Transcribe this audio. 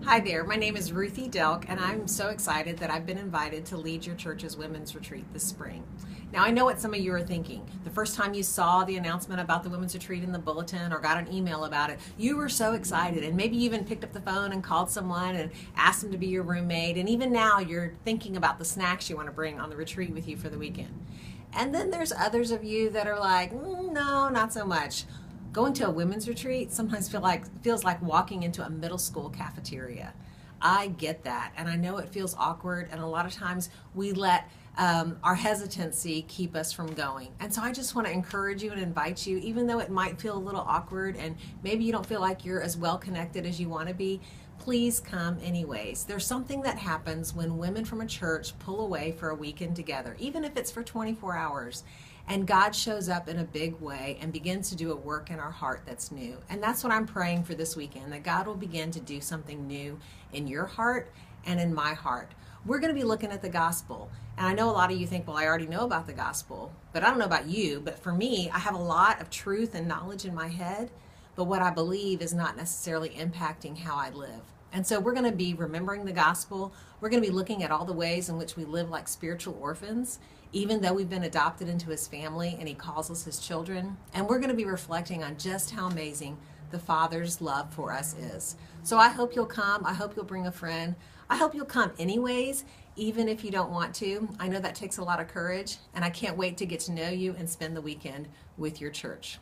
Hi there, my name is Ruthie Delk, and I'm so excited that I've been invited to lead your church's women's retreat this spring. Now, I know what some of you are thinking. The first time you saw the announcement about the women's retreat in the bulletin or got an email about it, you were so excited, and maybe you even picked up the phone and called someone and asked them to be your roommate, and even now you're thinking about the snacks you want to bring on the retreat with you for the weekend. And then there's others of you that are like, no, not so much. Going to a women's retreat sometimes feels like walking into a middle school cafeteria. I get that, and I know it feels awkward, and a lot of times we let our hesitancy keep us from going. And so I just want to encourage you and invite you, even though it might feel a little awkward and maybe you don't feel like you're as well connected as you want to be, please come anyways. There's something that happens when women from a church pull away for a weekend together, even if it's for 24 hours. And God shows up in a big way and begins to do a work in our heart that's new. And that's what I'm praying for this weekend, that God will begin to do something new in your heart and in my heart. We're going to be looking at the gospel. And I know a lot of you think, well, I already know about the gospel, but I don't know about you. But for me, I have a lot of truth and knowledge in my head, but what I believe is not necessarily impacting how I live. And so we're going to be remembering the gospel. We're going to be looking at all the ways in which we live like spiritual orphans, even though we've been adopted into his family and he calls us his children. And we're going to be reflecting on just how amazing the Father's love for us is. So I hope you'll come. I hope you'll bring a friend. I hope you'll come anyways, even if you don't want to. I know that takes a lot of courage, and I can't wait to get to know you and spend the weekend with your church.